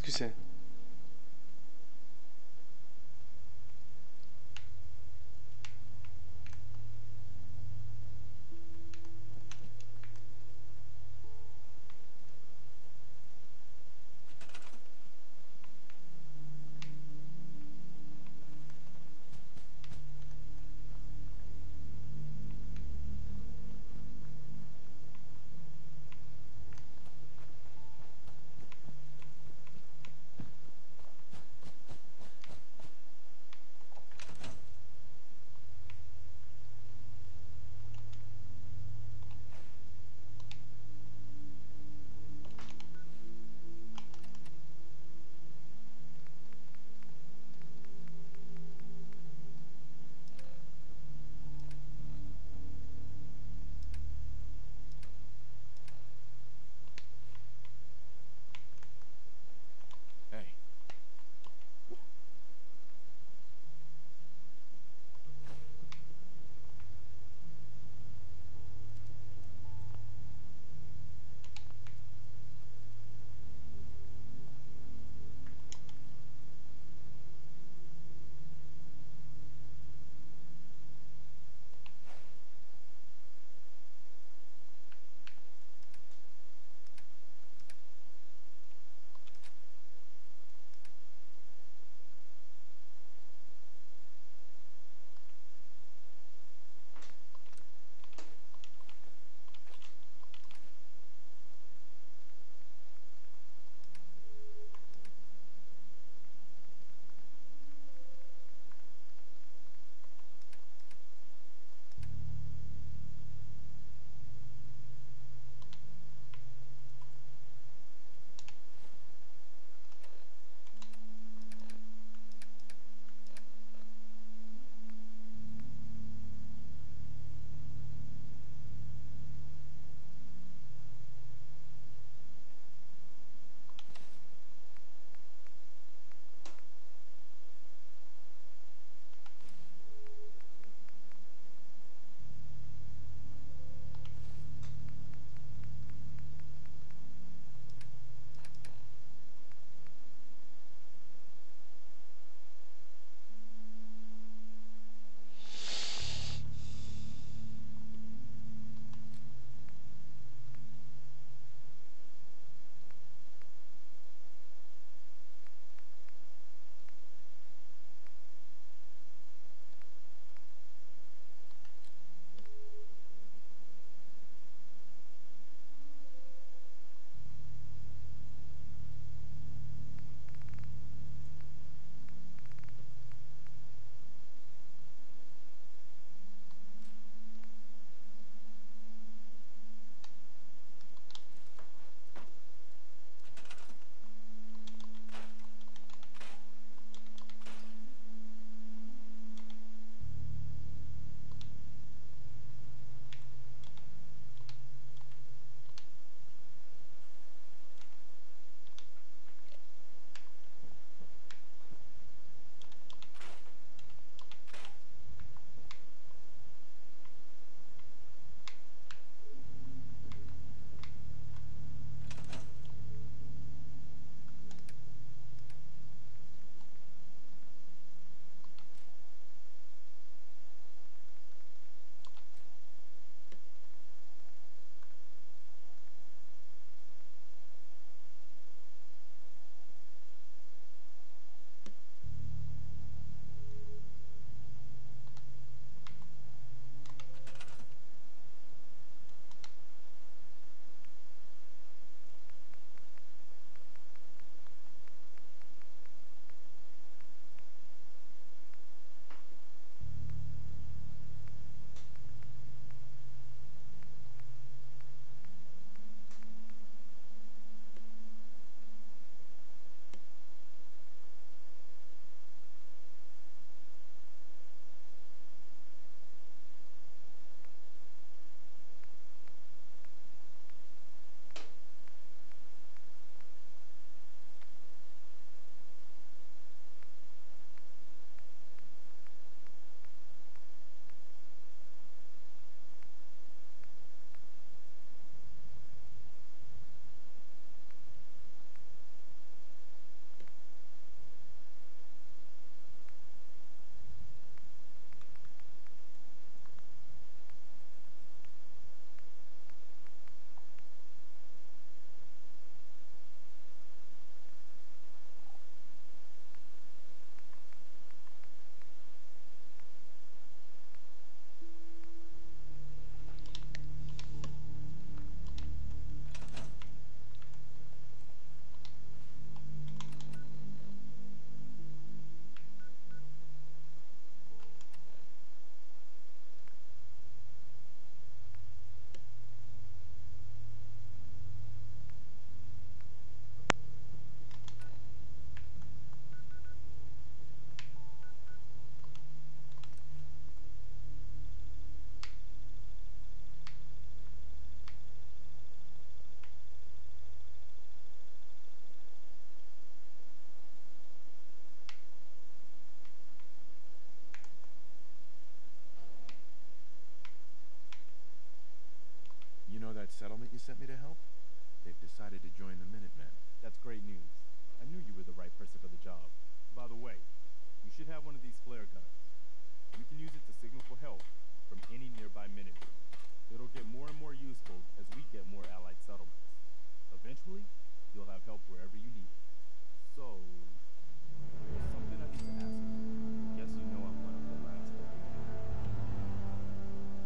que c'est? to join the Minutemen. That's great news. I knew you were the right person for the job. By the way, you should have one of these flare guns. You can use it to signal for help from any nearby Minutemen. It'll get more and more useful as we get more allied settlements. Eventually, you'll have help wherever you need it. So, there's something I need to ask you. Guess you know I'm one of the last of them.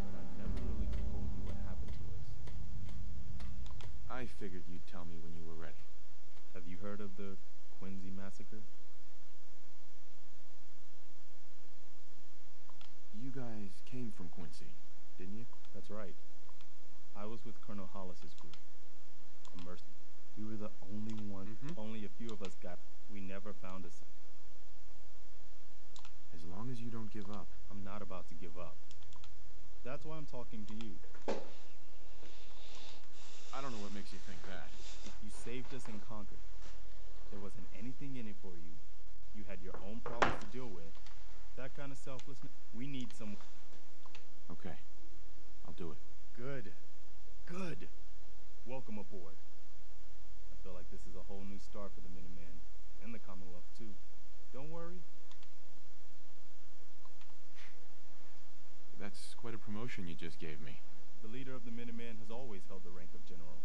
But I never really told you what happened to us. I figured you'd tell me when you were ready. Have you heard of the Quincy massacre? You guys came from Quincy, didn't you? That's right. I was with Colonel Hollis's group. A merc. We were the only one. Only a few of us got. We never found us. As long as you don't give up. I'm not about to give up. That's why I'm talking to you. I don't know what makes you think that. You saved us in Concord. There wasn't anything in it for you. You had your own problems to deal with. That kind of selflessness. We need some. Okay. I'll do it. Good. Good. Welcome aboard. I feel like this is a whole new start for the Minuteman. And the Commonwealth, too. Don't worry. That's quite a promotion you just gave me. The leader of the Minuteman has always held the rank of general.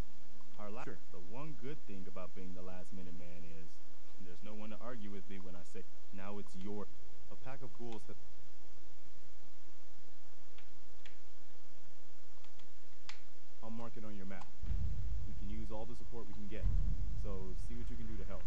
Sure. The one good thing about being the last Minuteman is there's no one to argue with me when I say, now it's your... A pack of ghouls that... I'll mark it on your map. We can use all the support we can get. So see what you can do to help.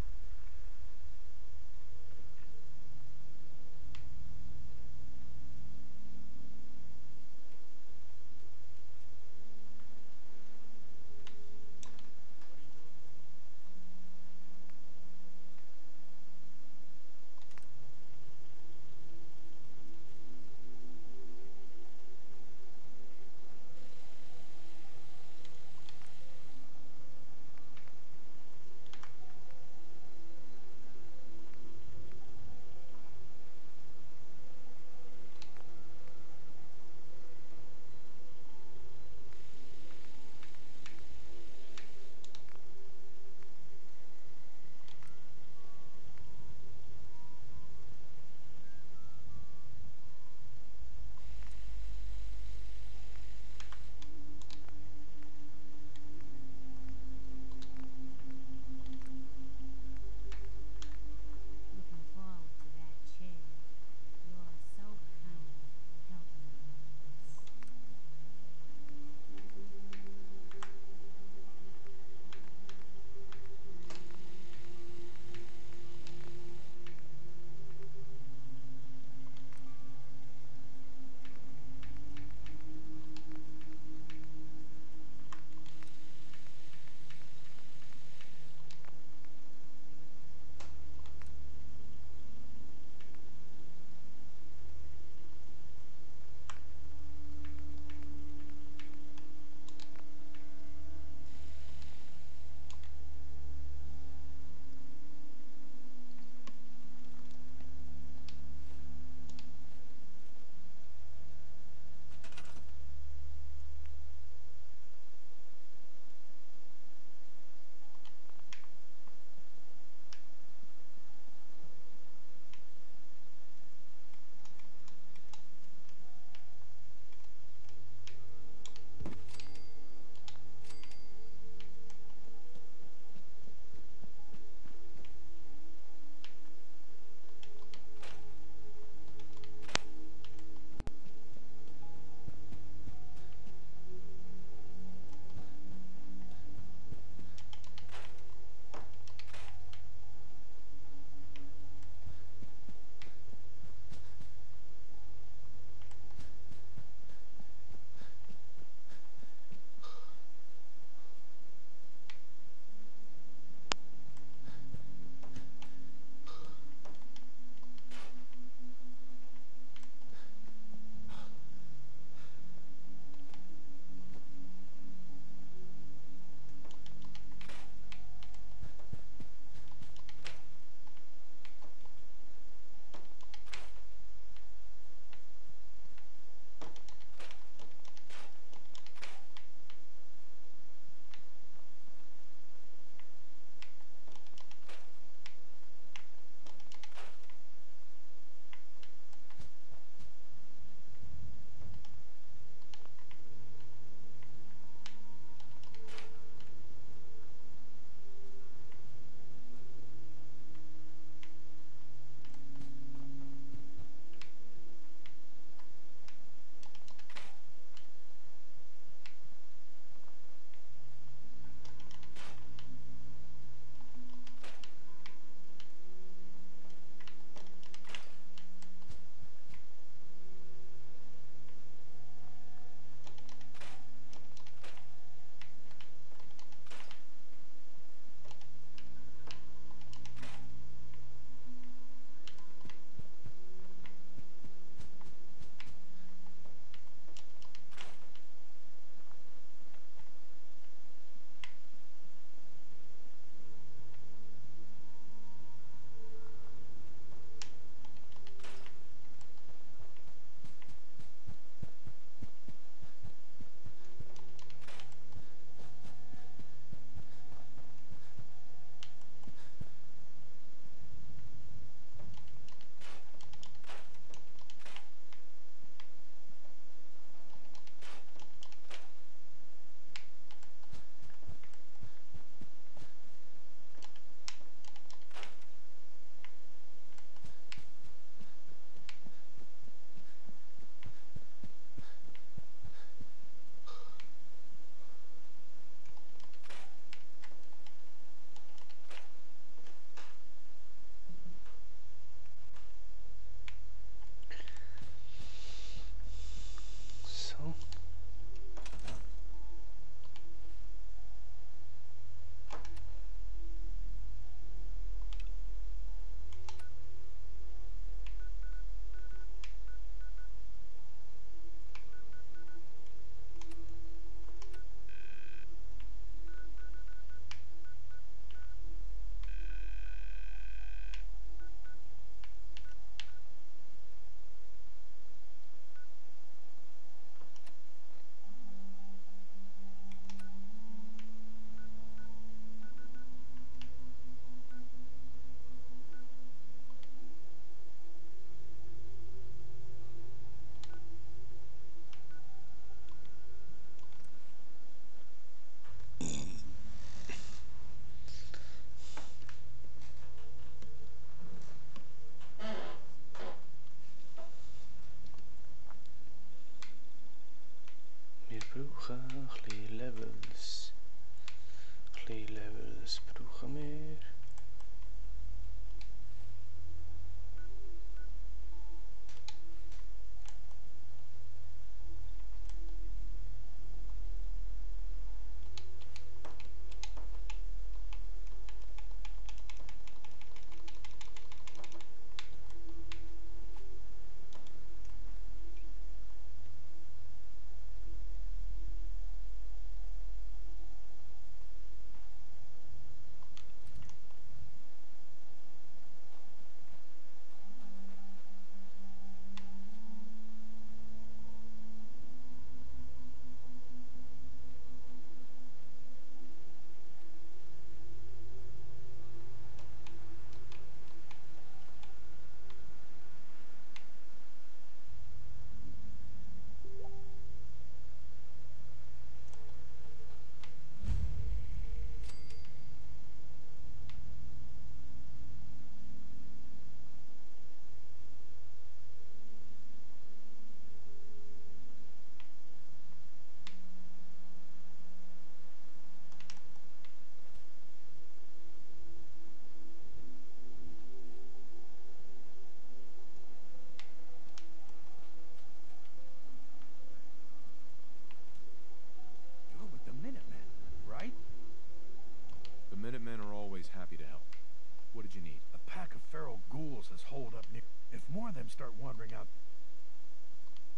ghouls has holed up near. If more of them start wandering out,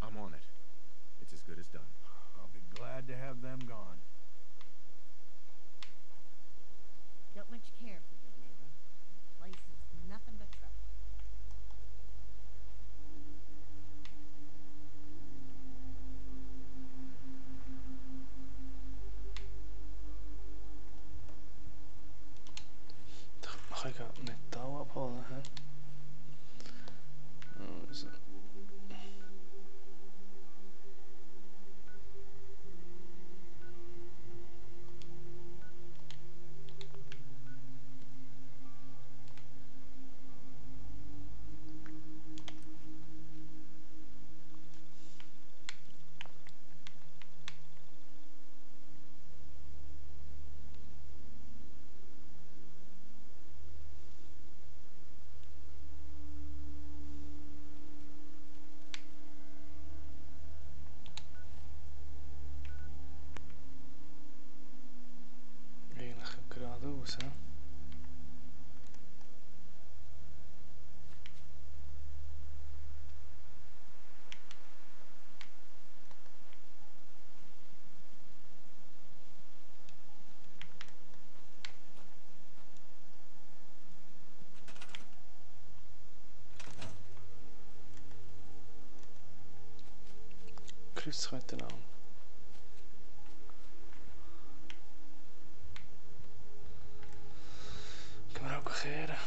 I'm on it. It's as good as done. I'll be glad to have them gone. Don't much care for good neighbor. Place is nothing but trouble. Mag ik dat metaal ophalen, hè? Oh, zo. Enige grados, hè? Kruisschuiten aan. Ik kan er ook ageren.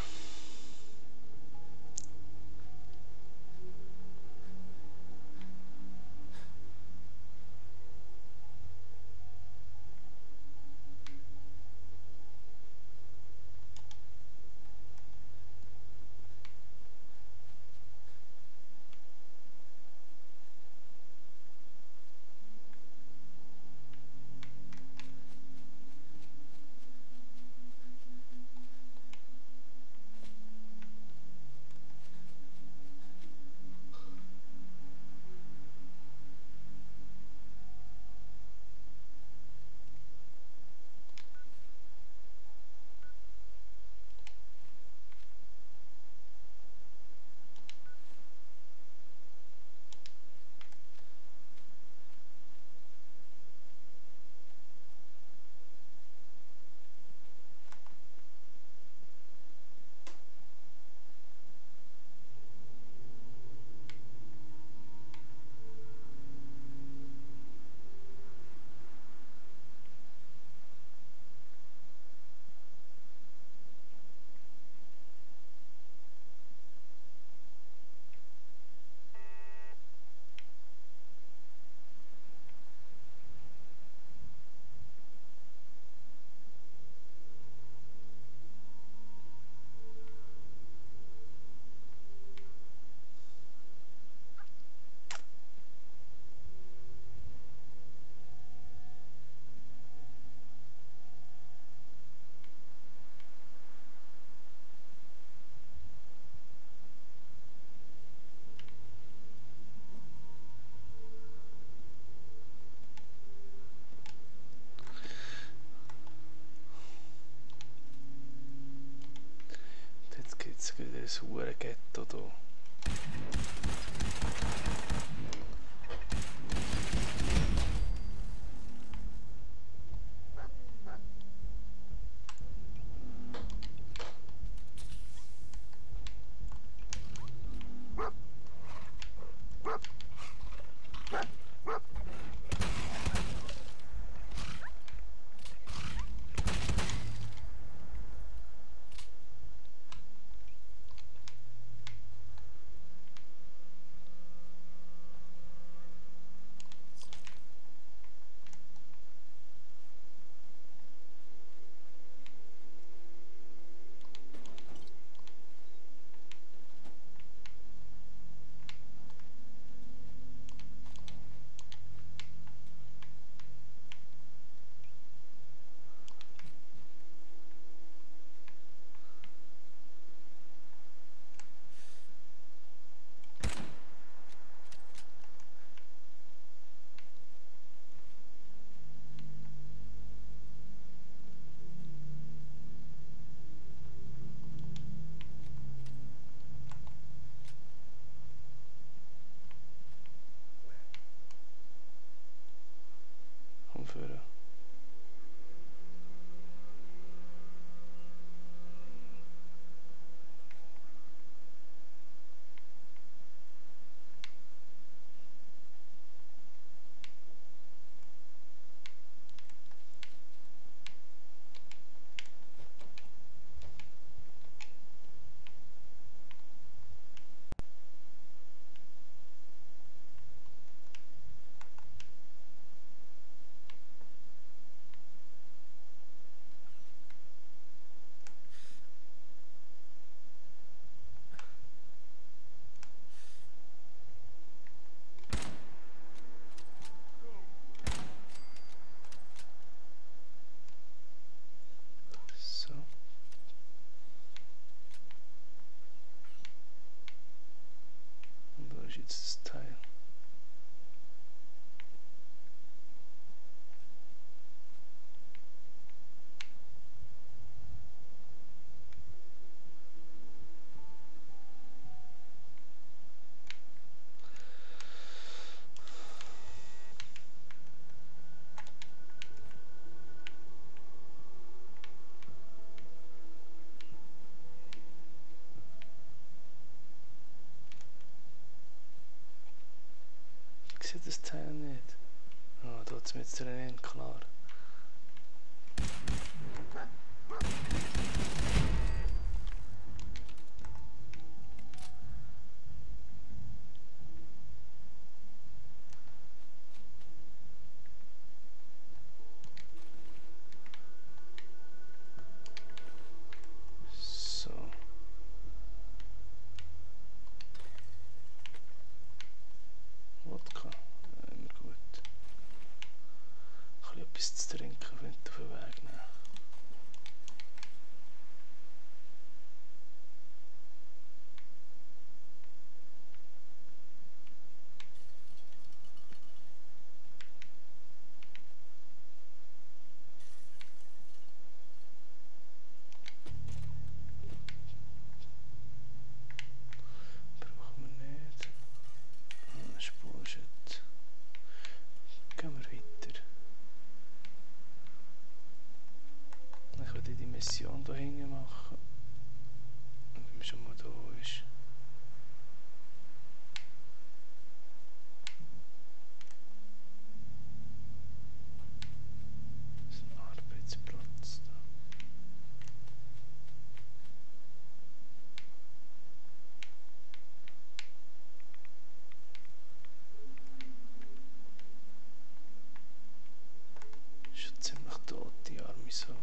Dit is werk toto. jetzt das Teil? Ich sehe das Teil nicht. Ah, da ist mir jetzt drin, klar. So. Wodka. Immer gut. Ein bisschen etwas zu trinken, wenn du auf den Weg nehmen. Brauchen wir nicht. Ah, ist Bullshit. Gehen wir weiter. Ich werde die Mission hier hinten machen. Wenn man schon mal da ist. Das ist ein Arbeitsplatz da. Schon ziemlich tot, die arme Sau.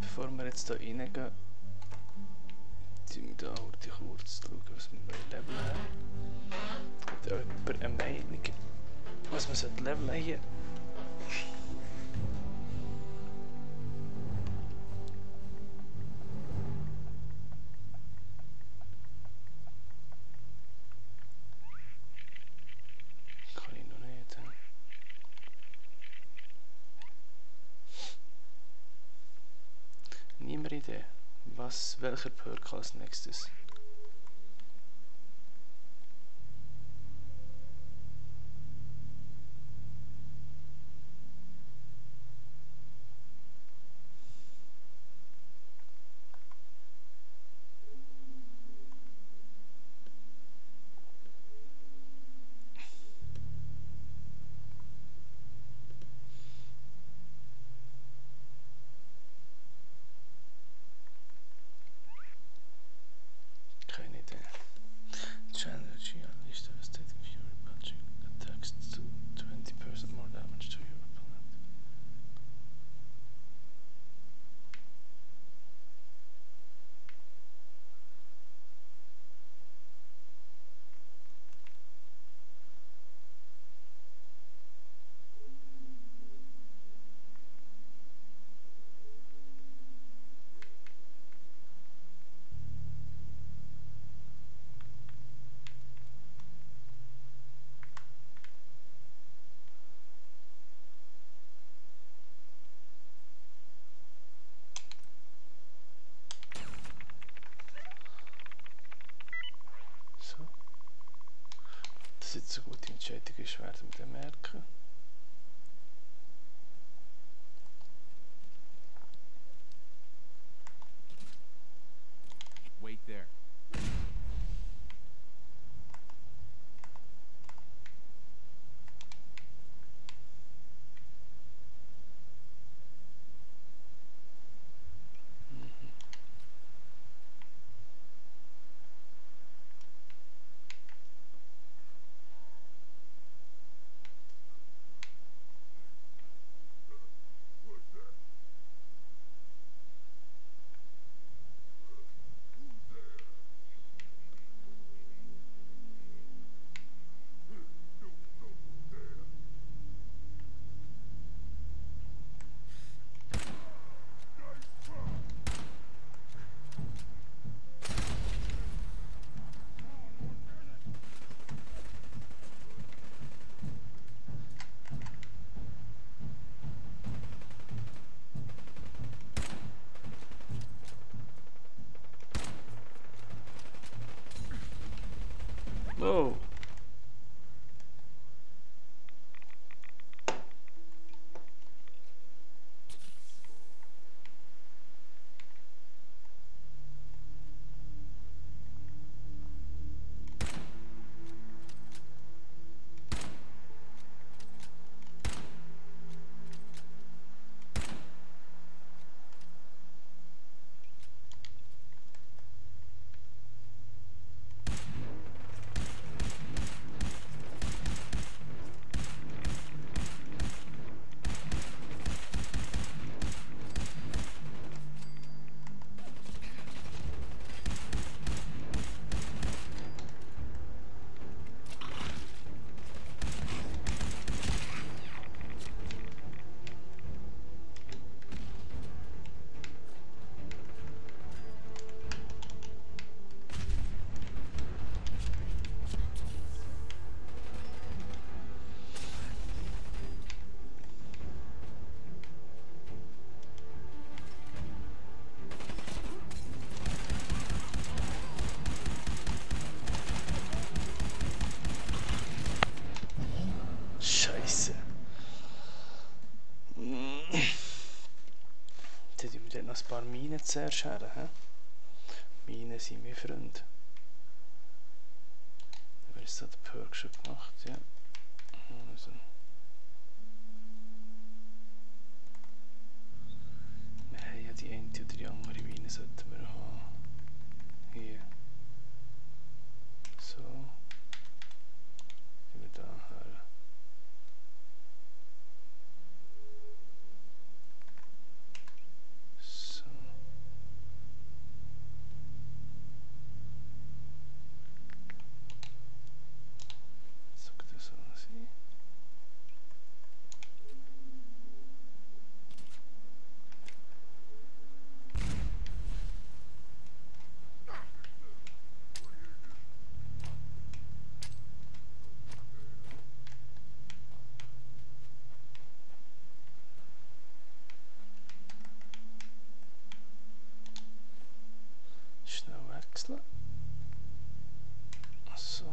Bevor wir jetzt hier reingehen, tun wir da heute kurz schauen, was wir bei Level haben. Hat jemand eine Meinung, was man leveln hier? Kann ich noch nicht. He? Niemand Idee, welcher Perk als nächstes? Keine Idee. Challenge unleashed devastating fury punching attacks to 20% more damage to your opponent. So. Das jetzt eine gute Entscheidung ist, werden wir dann merken. Wait there. Who's Minen zuerst her. He? Minen sind mein Freund. Wer ist da der Perk schon gemacht? Ja. Also. Wir haben ja die eine oder die andere Mine sollten wir haben. Hier. So. Gehen wir da her. So. Sollte das so sein? Schnell wechseln. So.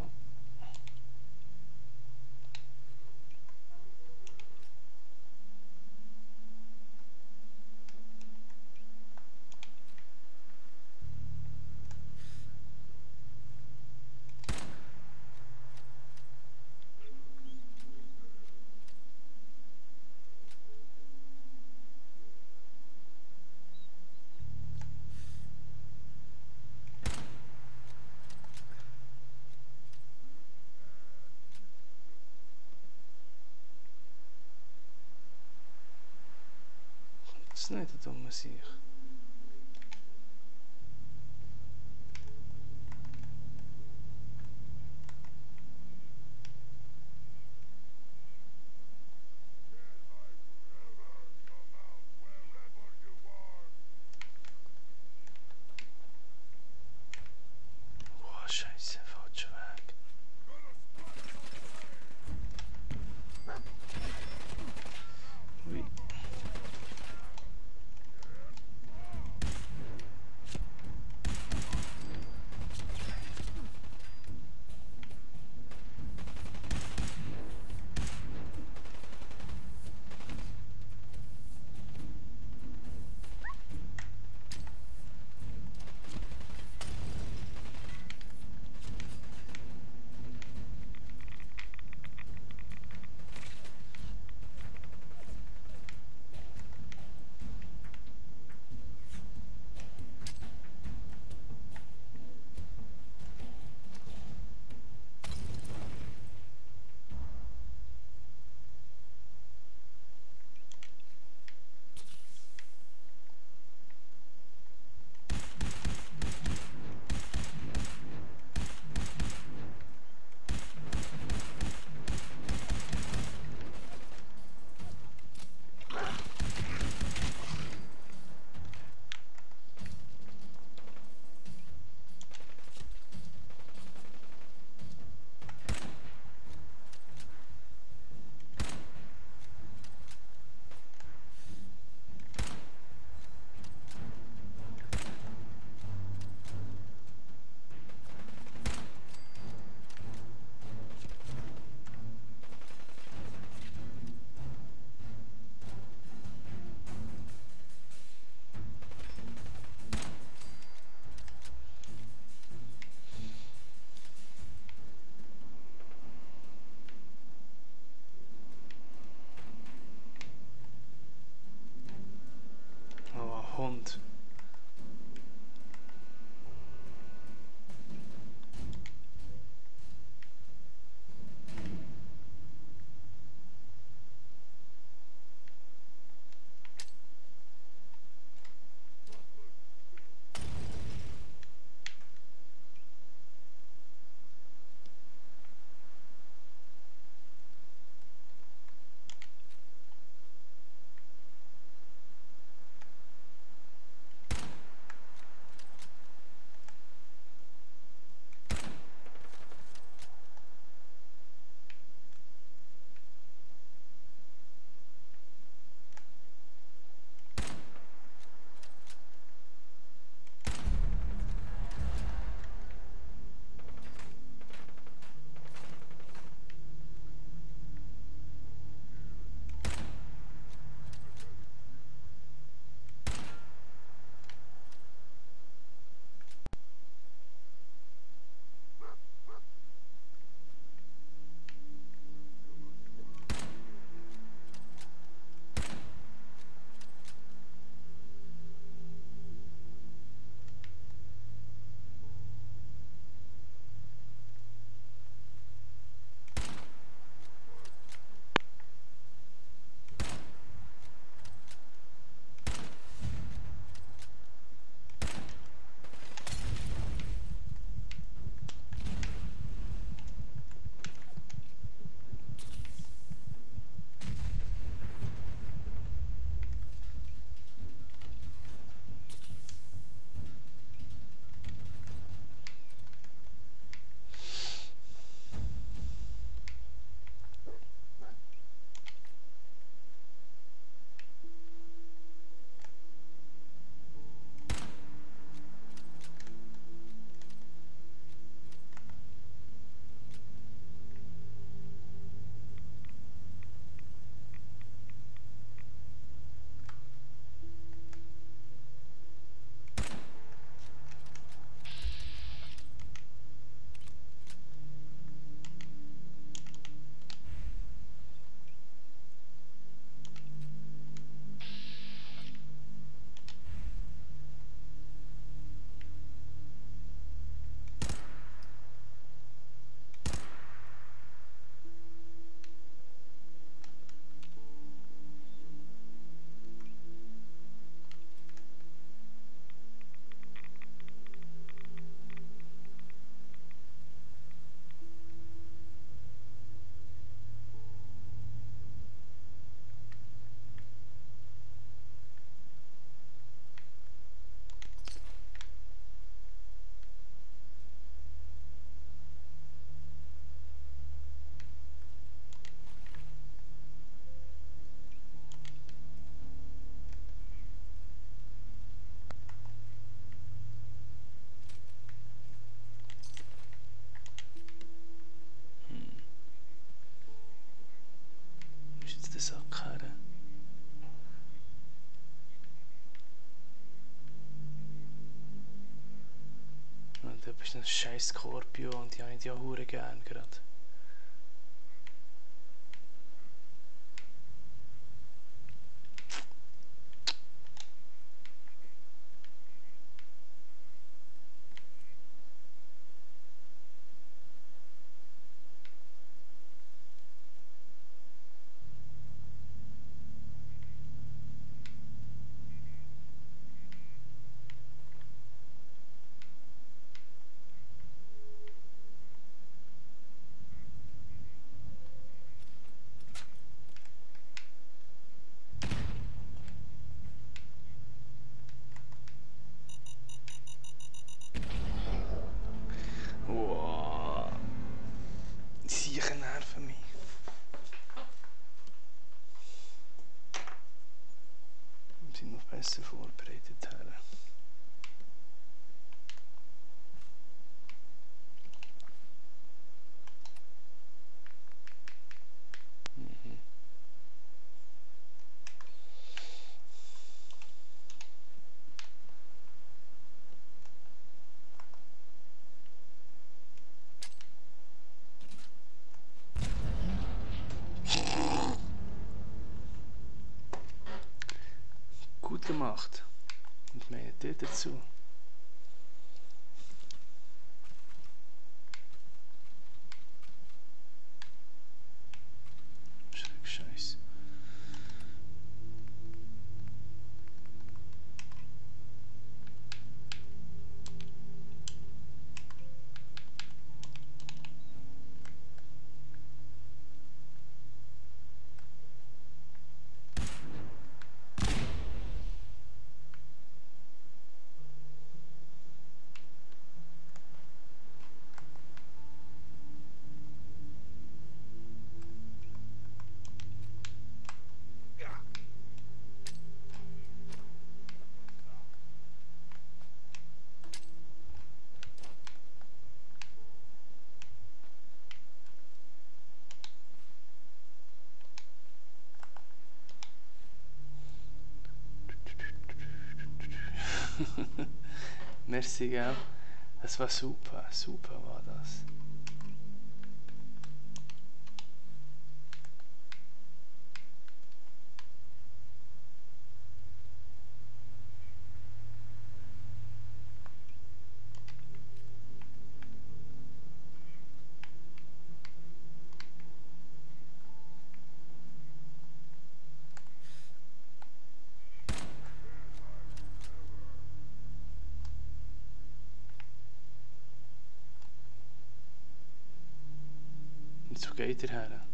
Das ist nicht eine dumme Sache. Boah, Scheiße, falscher Weg. Ui. Sackkarre. Und du bist ein scheiß Scorpio und die habe ich ja hure gern gerade. Wow. Die Siechen nerven mich. Wir sind noch besser vorbereitet her. Gut gemacht. Und meine Tee dazu. Scheiße. Merci, gell? Das war super, super war das. Und so geht er her.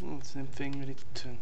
Oh, jetzt nimmt Finger in die Tünne.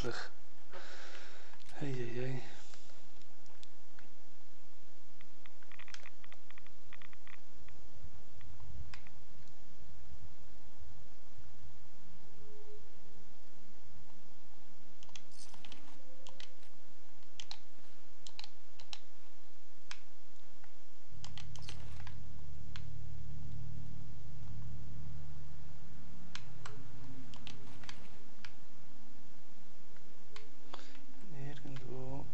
endlich. Hey, hey, hey. Irgendwo.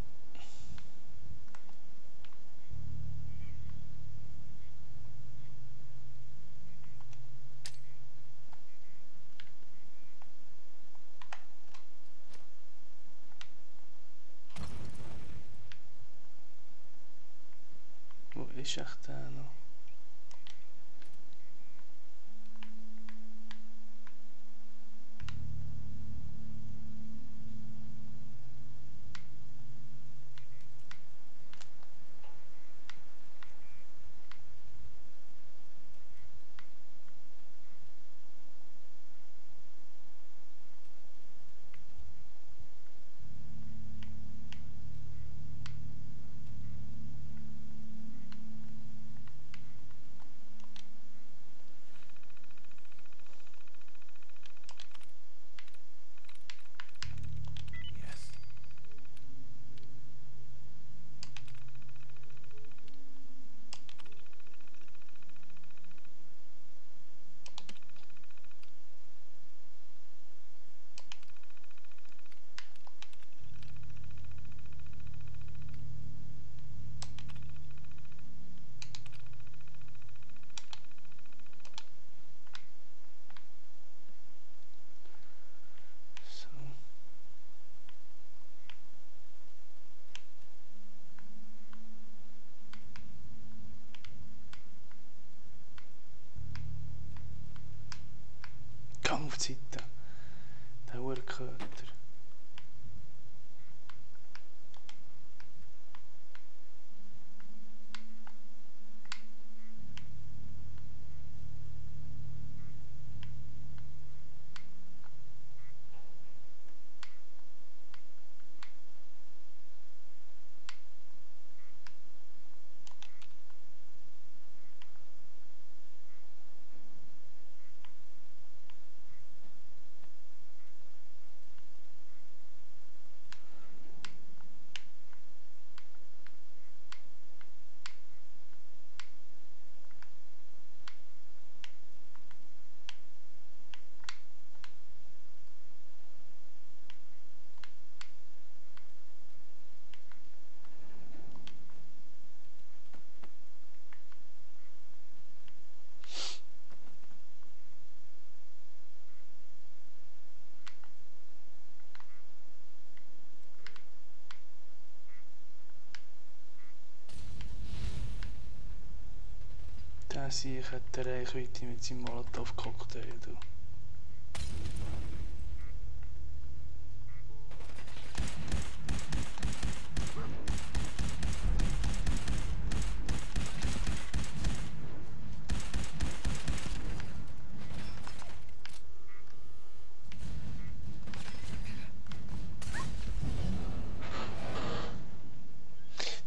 Wo ist echt der noch? Yes. So. Gang auf die Seite. Der Hurenköter. Der Sieg hat der Reichweite mit seinem Molotov-Cocktail. Du.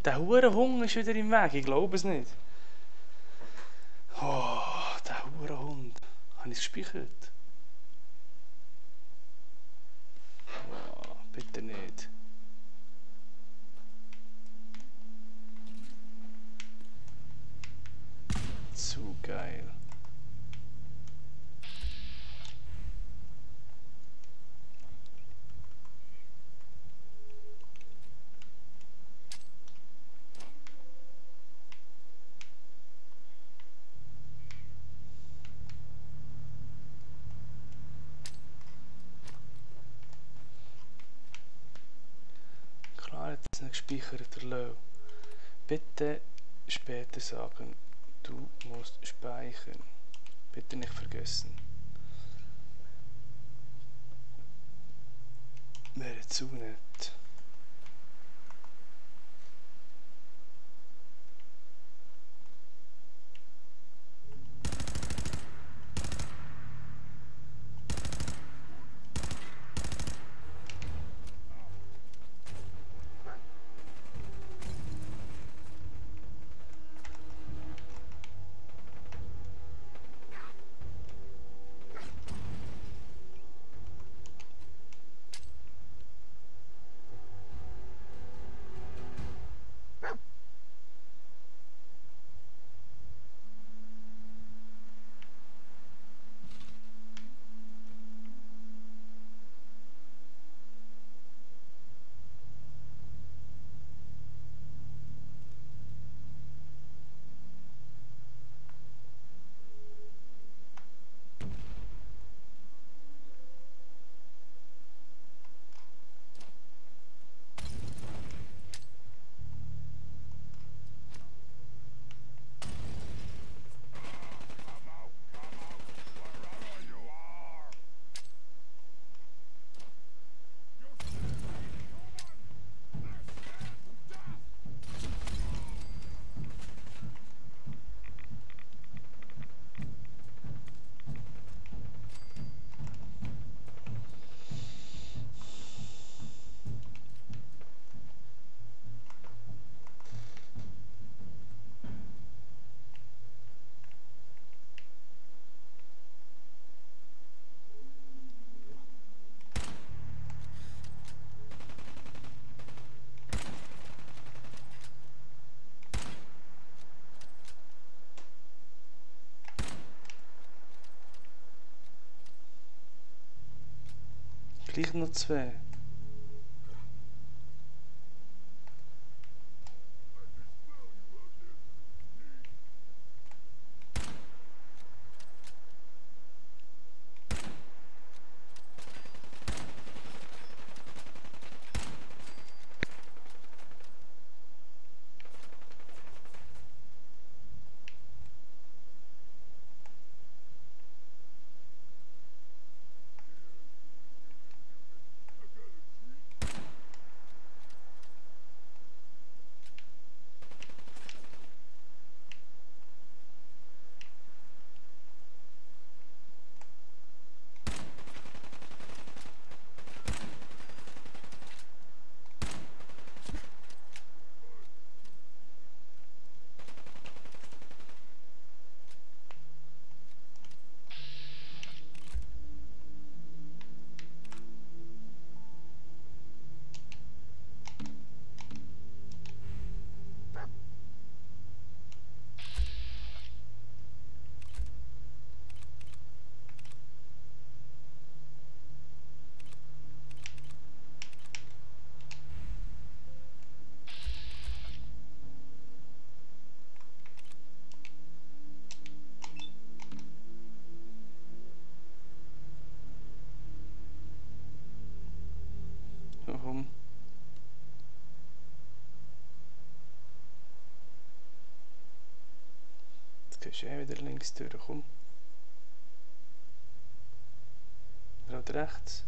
Der Hurenhund ist wieder im Weg, ich glaube es nicht. Oh, der Hurenhund. Habe ich es gespeichert? Oh, bitte nicht. Zu geil. Klar hat es nicht gespeichert, der Löw. Bitte später sagen, du musst speichern. Bitte nicht vergessen. Wäre zu nett. Gleich noch 2. Warum? Jetzt gehst du wieder links durch, komm. Oder rechts.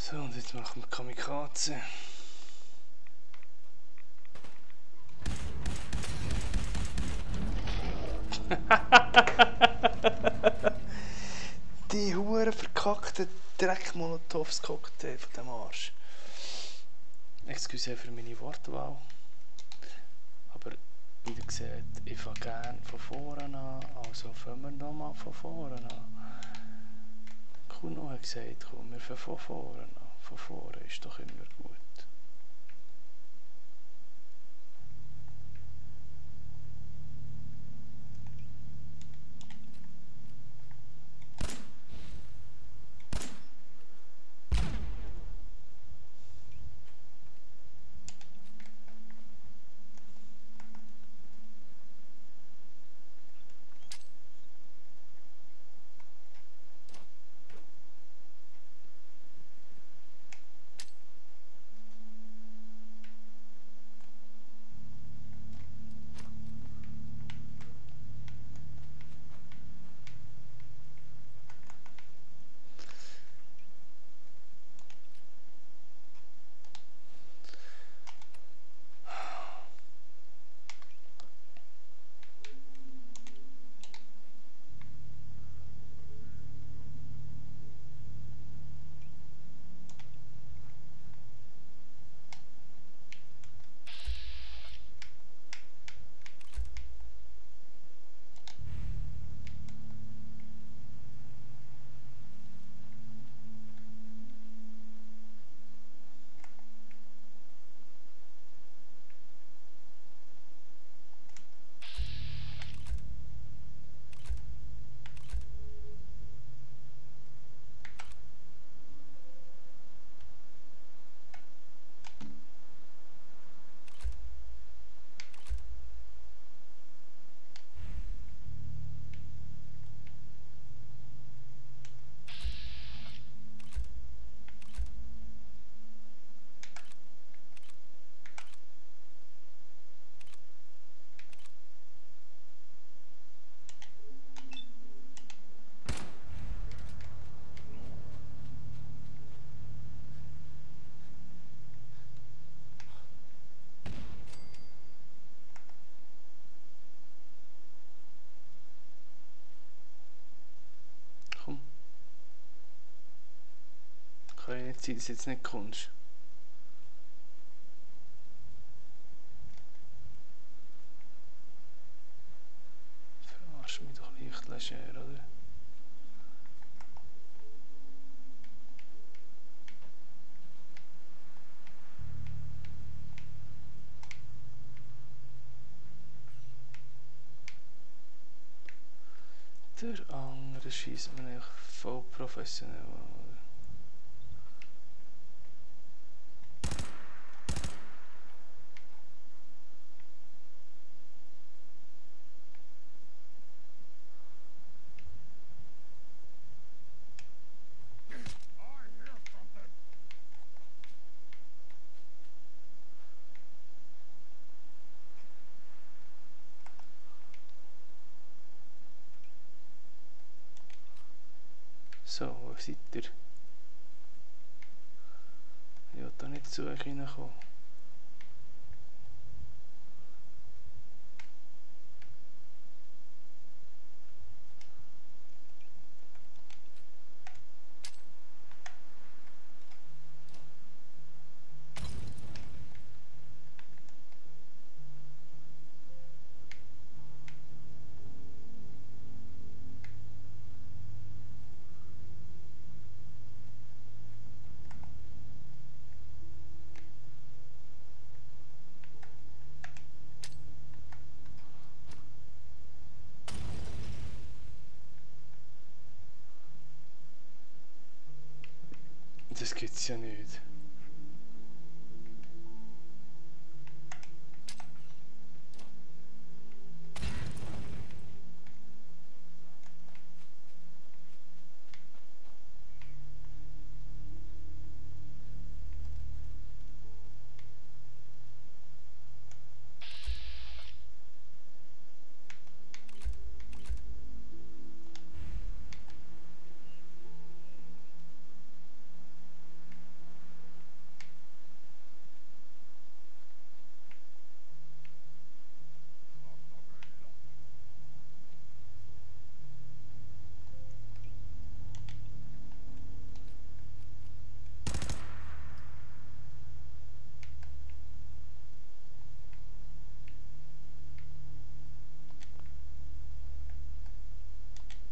So, und jetzt machen wir Kamikaze. Die hure verkackte Dreck-Molotovs-Cocktail von dem Arsch. Excuse für meine Wortwahl. Aber wie ihr seht, ich fange gerne von vorne an. Also fangen wir nochmal von vorne an. Kuno hat gesagt, komm, wir fangen von vorne an. Von vorne ist doch immer gut. sein, dass du jetzt nicht kommst. Verarsch mich doch leicht leger, oder? Der andere schießt man eigentlich voll professionell an. So, wo seid ihr? Ich will da nicht zu euch reinkommen. Das gibt's ja nicht.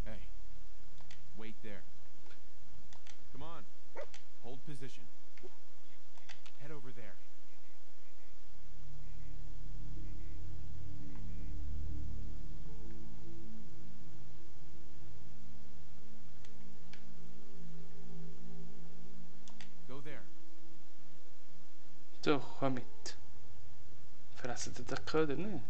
Hey, wait there. Come on, hold position. Head over there. Go there. So, komm mit. Fressen ihr den Köder nicht?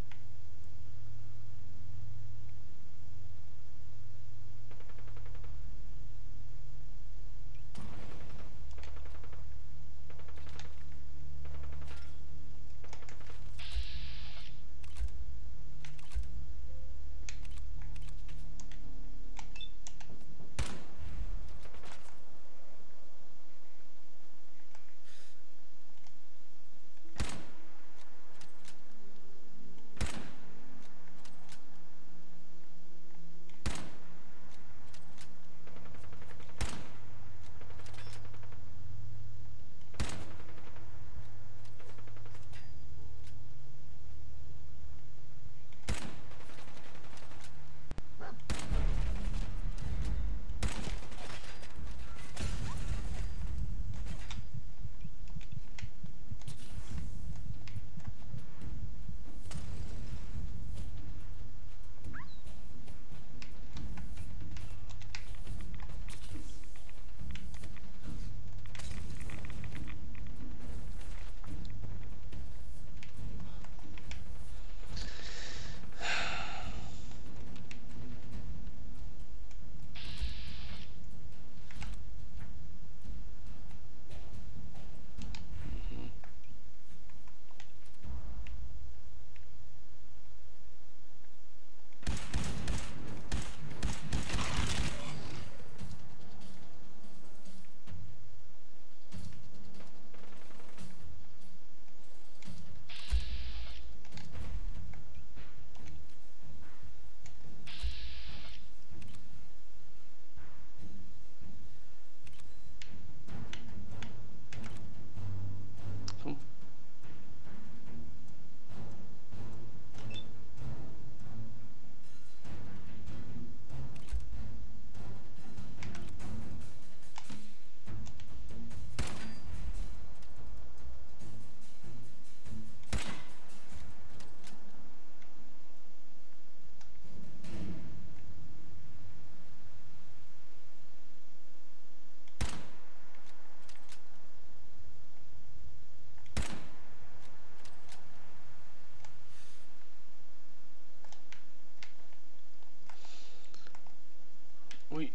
Ui.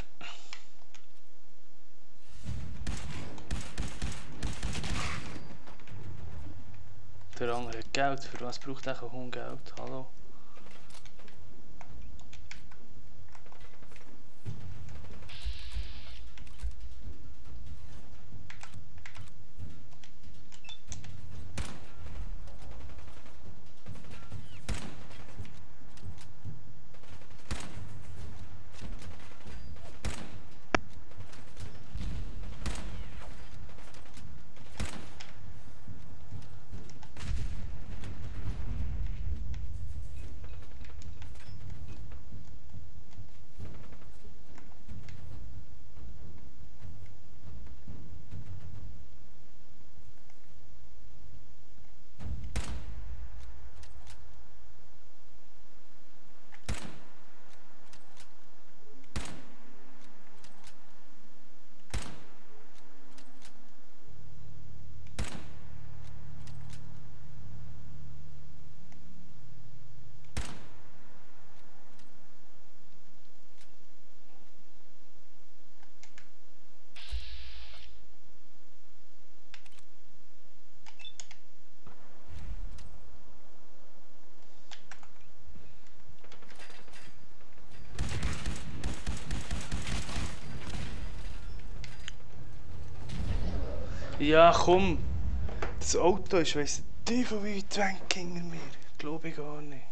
Der andere hat Geld. Für was braucht er ein Hund Geld? Hallo? Ja, komm! Das Auto ist, weiss Teufel wie weit weg hinter mir. Glaube ich gar nicht.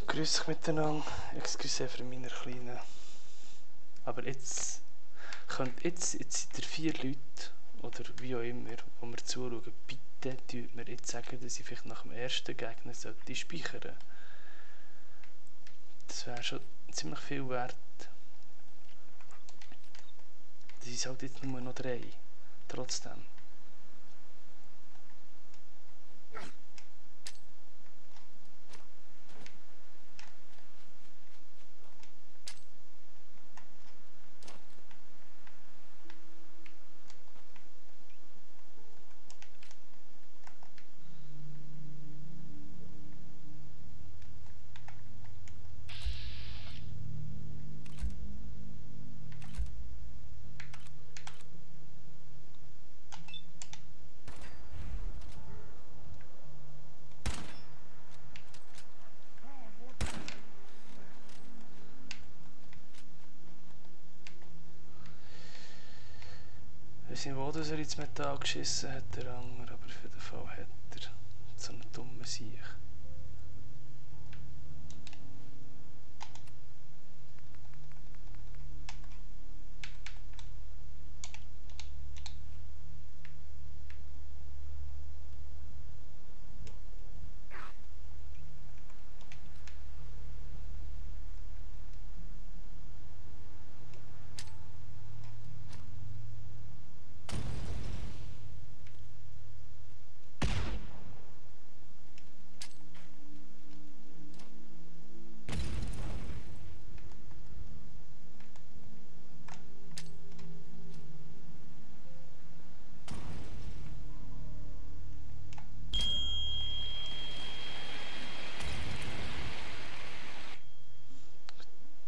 Grüß euch miteinander. Excuse für meine Kleinen. Aber jetzt seid ihr 4 Leute, oder wie auch immer, die mir zuschauen. Bitte tut mir jetzt sagen, dass ich vielleicht nach dem ersten Gegner sollte speichern. Das wäre schon ziemlich viel wert. Das ist halt jetzt nur noch 3. Trotzdem. Ich weiß nicht, wo er ins Metall geschissen hat, der andere, aber auf jeden Fall hat er so einen dummen Sieg.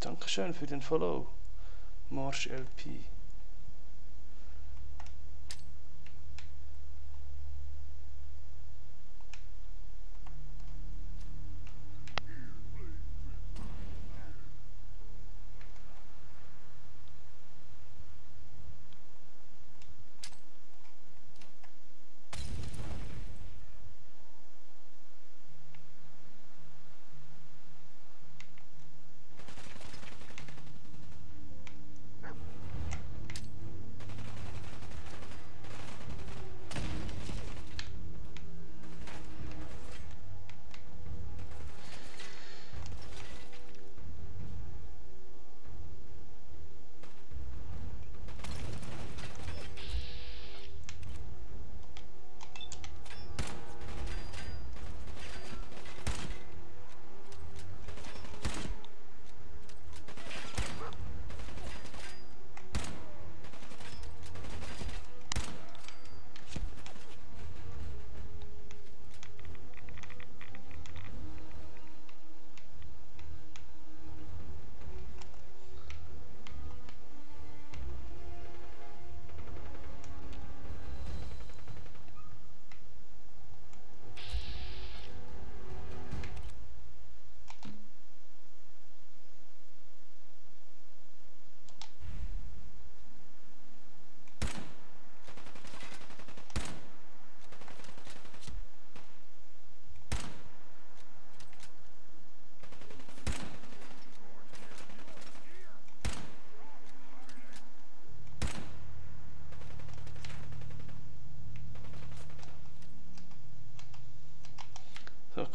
Dankeschön für den Follow, Marsch LP.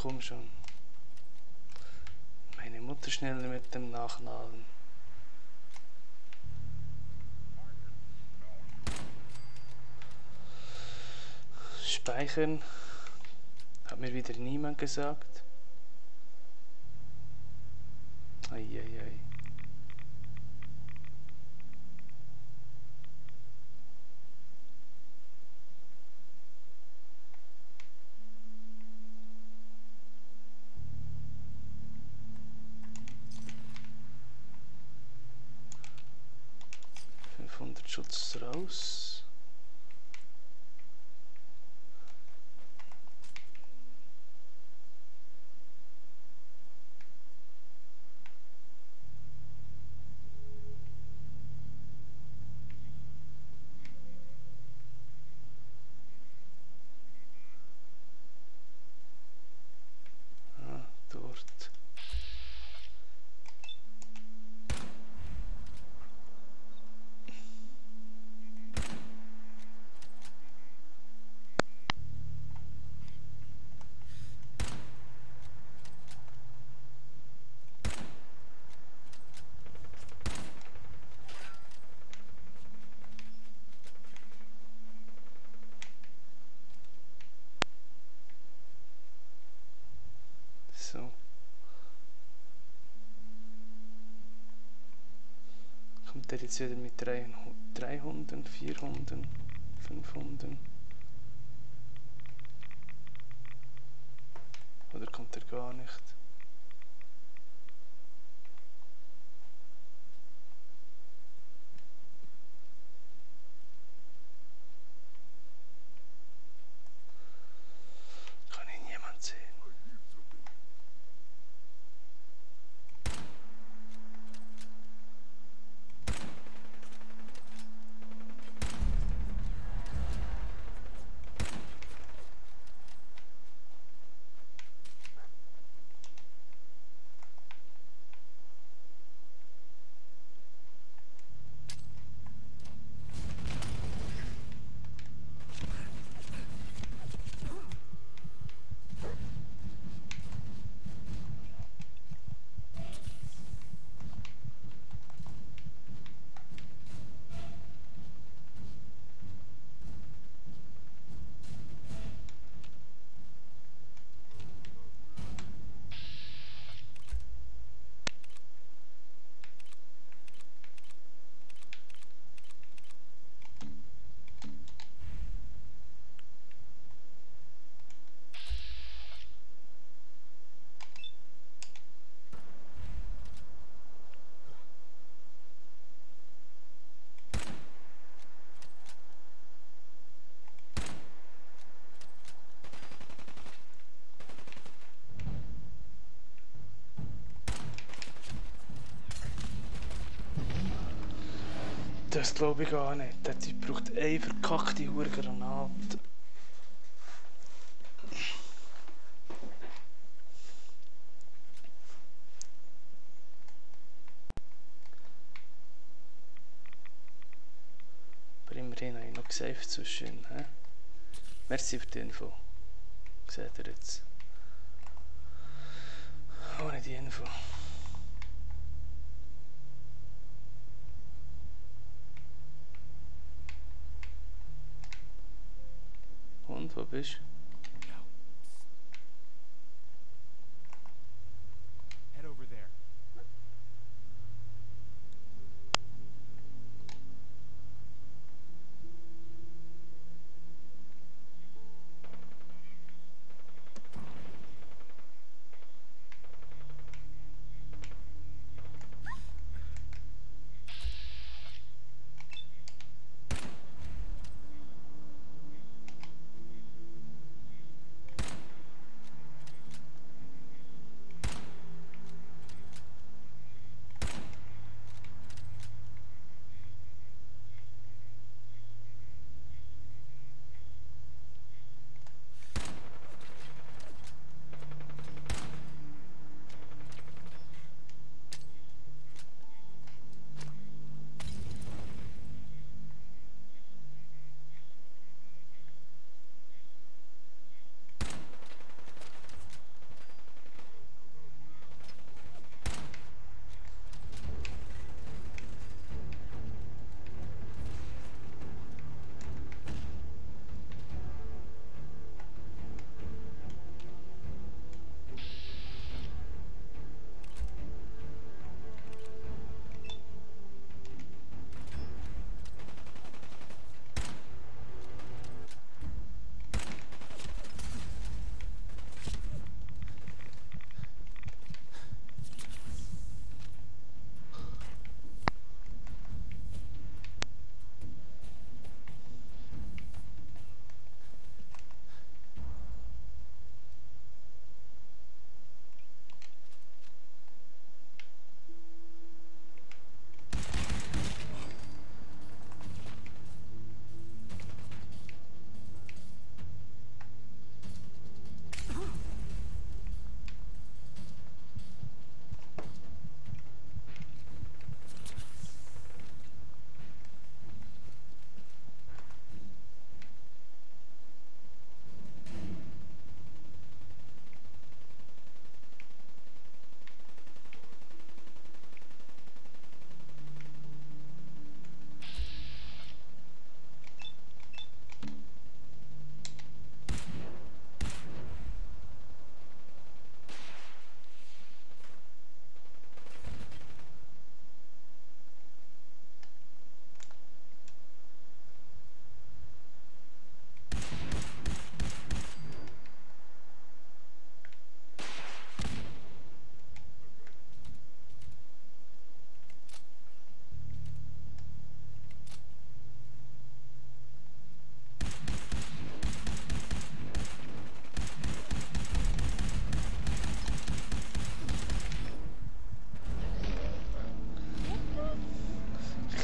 komm schon. Meine Mutter schneller mit dem Nachladen. Speichern. Hat mir wieder niemand gesagt. Eieiei. Schutz raus. Ah, dort. So. Kommt der jetzt wieder mit 3 Hunden, 4 Hunden, 5 Hunden? Oder kommt er gar nicht? Kann ihn jemand sehen? Das glaube ich gar nicht. Der Typ braucht eine verkackte Granate. Aber immerhin habe ich noch gesaved zwischen. Merci für die Info. Seht ihr jetzt? Ohne die Info. Und, wo bist du? No. Head over there.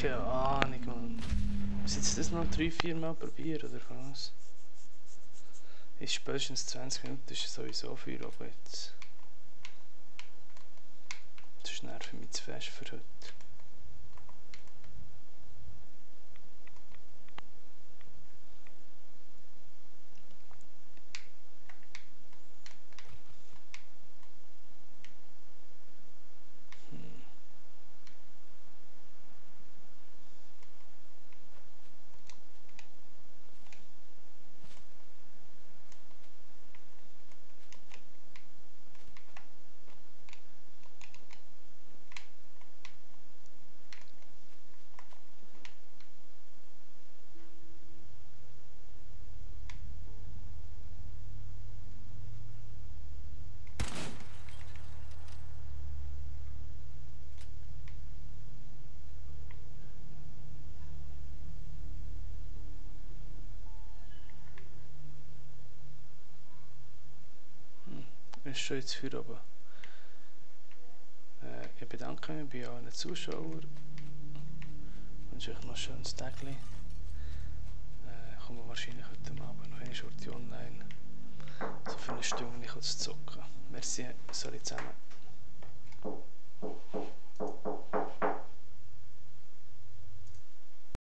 Keine Ahnung, Mann. Muss ich das noch 3-4 Mal probieren, oder was? Ist spätestens 20 Minuten ist sowieso viel, aber jetzt... Das ist nervig mich zu fest für heute. Ist schon jetzt für aber ich bedanke mich bei allen Zuschauern. Wünsche euch noch ein schönes Tag. Komme wahrscheinlich heute Abend noch eine Stunde online. So für eine Stunde ich zu zocken. Merci, sorry zusammen.